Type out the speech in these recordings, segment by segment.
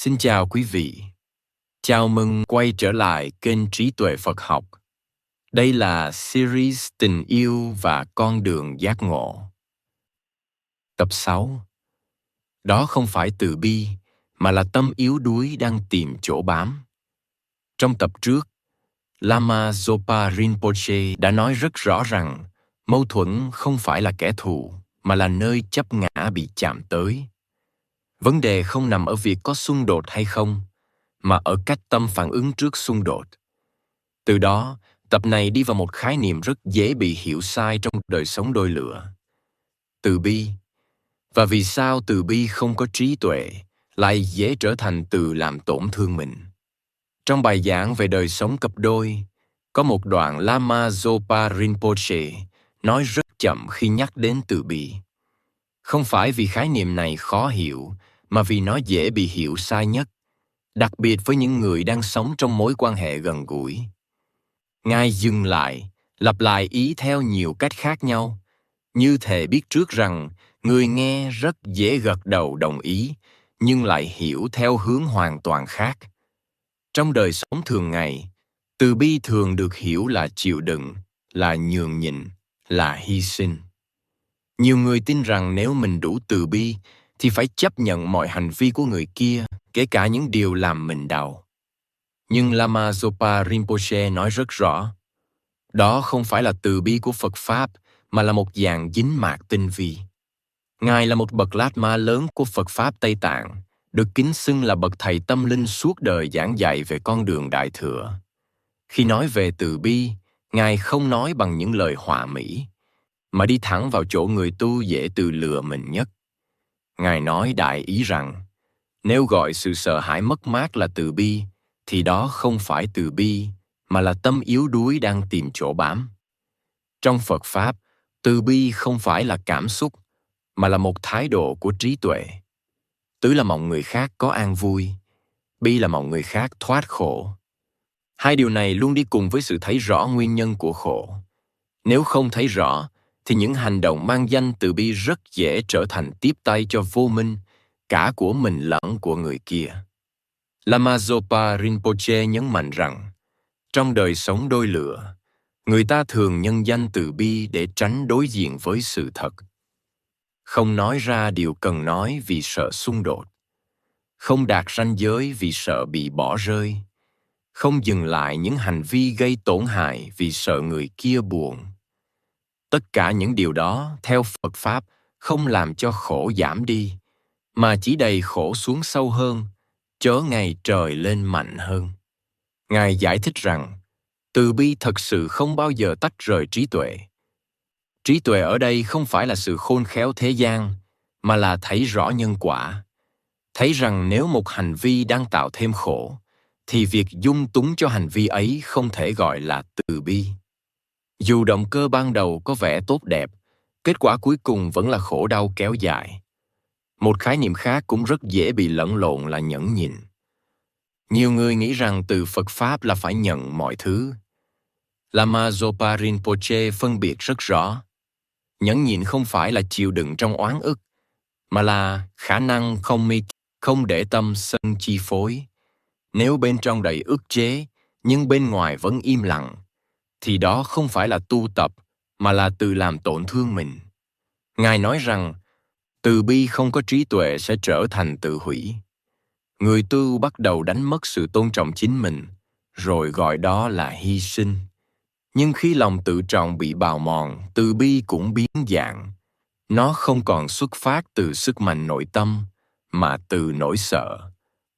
Xin chào quý vị. Chào mừng quay trở lại kênh Trí Tuệ Phật Học. Đây là series Tình yêu và con đường giác ngộ. Tập 6. Đó không phải từ bi, mà là tâm yếu đuối đang tìm chỗ bám. Trong tập trước, Lama Zopa Rinpoche đã nói rất rõ rằng mâu thuẫn không phải là kẻ thù, mà là nơi chấp ngã bị chạm tới. Vấn đề không nằm ở việc có xung đột hay không, mà ở cách tâm phản ứng trước xung đột. Từ đó, tập này đi vào một khái niệm rất dễ bị hiểu sai trong đời sống đôi lứa. Từ bi. Và vì sao từ bi không có trí tuệ, lại dễ trở thành từ làm tổn thương mình? Trong bài giảng về đời sống cặp đôi, có một đoạn Lama Zopa Rinpoche nói rất chậm khi nhắc đến từ bi. Không phải vì khái niệm này khó hiểu, mà vì nó dễ bị hiểu sai nhất, đặc biệt với những người đang sống trong mối quan hệ gần gũi. Ngài dừng lại, lặp lại ý theo nhiều cách khác nhau, như thể biết trước rằng người nghe rất dễ gật đầu đồng ý, nhưng lại hiểu theo hướng hoàn toàn khác. Trong đời sống thường ngày, từ bi thường được hiểu là chịu đựng, là nhường nhịn, là hy sinh. Nhiều người tin rằng nếu mình đủ từ bi, thì phải chấp nhận mọi hành vi của người kia, kể cả những điều làm mình đau. Nhưng Lama Zopa Rinpoche nói rất rõ, đó không phải là từ bi của Phật Pháp, mà là một dạng dính mạc tinh vi. Ngài là một bậc Lạt Ma lớn của Phật Pháp Tây Tạng, được kính xưng là bậc thầy tâm linh suốt đời giảng dạy về con đường Đại Thừa. Khi nói về từ bi, Ngài không nói bằng những lời hòa mỹ, mà đi thẳng vào chỗ người tu dễ tự lừa mình nhất. Ngài nói đại ý rằng, nếu gọi sự sợ hãi mất mát là từ bi, thì đó không phải từ bi, mà là tâm yếu đuối đang tìm chỗ bám. Trong Phật Pháp, từ bi không phải là cảm xúc, mà là một thái độ của trí tuệ. Tứ là mong người khác có an vui, bi là mong người khác thoát khổ. Hai điều này luôn đi cùng với sự thấy rõ nguyên nhân của khổ. Nếu không thấy rõ, thì những hành động mang danh từ bi rất dễ trở thành tiếp tay cho vô minh, cả của mình lẫn của người kia. Lama Zopa Rinpoche nhấn mạnh rằng, trong đời sống đôi lứa, người ta thường nhân danh từ bi để tránh đối diện với sự thật. Không nói ra điều cần nói vì sợ xung đột. Không đạt ranh giới vì sợ bị bỏ rơi. Không dừng lại những hành vi gây tổn hại vì sợ người kia buồn. Tất cả những điều đó, theo Phật Pháp, không làm cho khổ giảm đi, mà chỉ đầy khổ xuống sâu hơn, chớ ngày trời lên mạnh hơn. Ngài giải thích rằng, từ bi thật sự không bao giờ tách rời trí tuệ. Trí tuệ ở đây không phải là sự khôn khéo thế gian, mà là thấy rõ nhân quả. Thấy rằng nếu một hành vi đang tạo thêm khổ, thì việc dung túng cho hành vi ấy không thể gọi là từ bi. Dù động cơ ban đầu có vẻ tốt đẹp, kết quả cuối cùng vẫn là khổ đau kéo dài. Một khái niệm khác cũng rất dễ bị lẫn lộn là nhẫn nhịn. Nhiều người nghĩ rằng từ Phật Pháp là phải nhận mọi thứ. Lama Zopa Rinpoche phân biệt rất rõ. Nhẫn nhịn không phải là chịu đựng trong oán ức, mà là khả năng không để tâm sân chi phối. Nếu bên trong đầy ức chế, nhưng bên ngoài vẫn im lặng, thì đó không phải là tu tập, mà là tự làm tổn thương mình. Ngài nói rằng, từ bi không có trí tuệ sẽ trở thành tự hủy. Người tu bắt đầu đánh mất sự tôn trọng chính mình, rồi gọi đó là hy sinh. Nhưng khi lòng tự trọng bị bào mòn, từ bi cũng biến dạng. Nó không còn xuất phát từ sức mạnh nội tâm, mà từ nỗi sợ.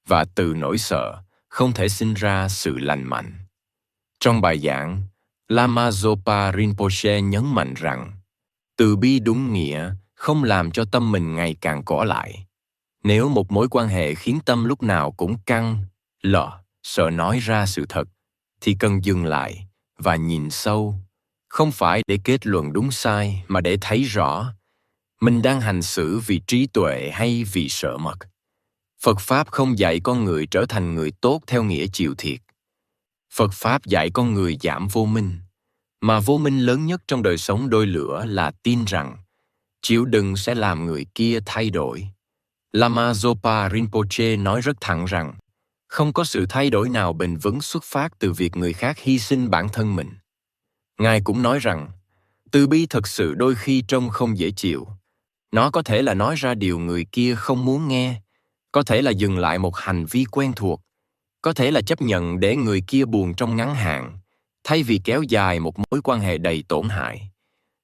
Và từ nỗi sợ không thể sinh ra sự lành mạnh. Trong bài giảng, Lama Zopa Rinpoche nhấn mạnh rằng, từ bi đúng nghĩa không làm cho tâm mình ngày càng cỏ lại. Nếu một mối quan hệ khiến tâm lúc nào cũng căng, lọ, sợ nói ra sự thật, thì cần dừng lại và nhìn sâu, không phải để kết luận đúng sai mà để thấy rõ mình đang hành xử vì trí tuệ hay vì sợ mất. Phật Pháp không dạy con người trở thành người tốt theo nghĩa chịu thiệt. Phật Pháp dạy con người giảm vô minh, mà vô minh lớn nhất trong đời sống đôi lứa là tin rằng chịu đựng sẽ làm người kia thay đổi. Lama Zopa Rinpoche nói rất thẳng rằng không có sự thay đổi nào bền vững xuất phát từ việc người khác hy sinh bản thân mình. Ngài cũng nói rằng từ bi thật sự đôi khi trông không dễ chịu. Nó có thể là nói ra điều người kia không muốn nghe, có thể là dừng lại một hành vi quen thuộc, có thể là chấp nhận để người kia buồn trong ngắn hạn, thay vì kéo dài một mối quan hệ đầy tổn hại.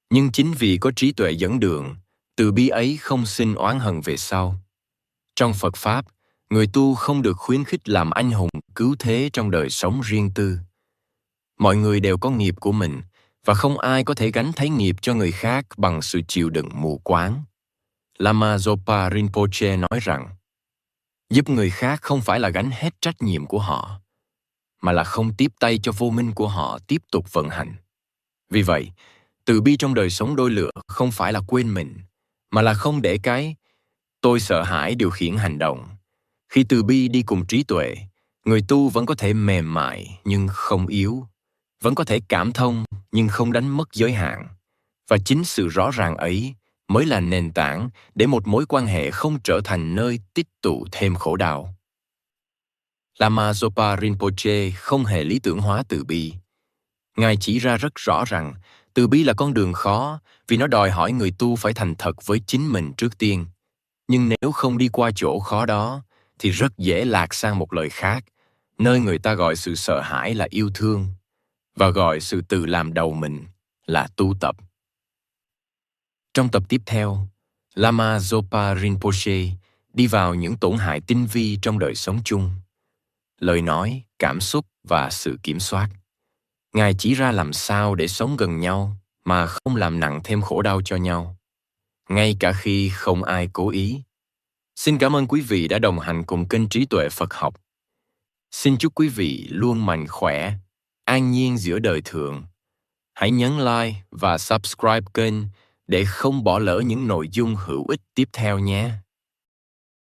Nhưng chính vì có trí tuệ dẫn đường, từ bi ấy không sinh oán hận về sau. Trong Phật Pháp, người tu không được khuyến khích làm anh hùng cứu thế trong đời sống riêng tư. Mọi người đều có nghiệp của mình, và không ai có thể gánh thấy nghiệp cho người khác bằng sự chịu đựng mù quáng. Lama Zopa Rinpoche nói rằng, giúp người khác không phải là gánh hết trách nhiệm của họ, mà là không tiếp tay cho vô minh của họ tiếp tục vận hành. Vì vậy, từ bi trong đời sống đôi lứa không phải là quên mình, mà là không để cái tôi sợ hãi điều khiển hành động. Khi từ bi đi cùng trí tuệ, người tu vẫn có thể mềm mại nhưng không yếu, vẫn có thể cảm thông nhưng không đánh mất giới hạn. Và chính sự rõ ràng ấy mới là nền tảng để một mối quan hệ không trở thành nơi tích tụ thêm khổ đau. Lama Zopa Rinpoche không hề lý tưởng hóa từ bi. Ngài chỉ ra rất rõ rằng từ bi là con đường khó vì nó đòi hỏi người tu phải thành thật với chính mình trước tiên. Nhưng nếu không đi qua chỗ khó đó, thì rất dễ lạc sang một lời khác, nơi người ta gọi sự sợ hãi là yêu thương, và gọi sự tự làm đầu mình là tu tập. Trong tập tiếp theo, Lama Zopa Rinpoche đi vào những tổn hại tinh vi trong đời sống chung, lời nói, cảm xúc và sự kiểm soát. Ngài chỉ ra làm sao để sống gần nhau mà không làm nặng thêm khổ đau cho nhau, ngay cả khi không ai cố ý. Xin cảm ơn quý vị đã đồng hành cùng kênh Trí Tuệ Phật Học. Xin chúc quý vị luôn mạnh khỏe, an nhiên giữa đời thường. Hãy nhấn like và subscribe kênh để không bỏ lỡ những nội dung hữu ích tiếp theo nhé.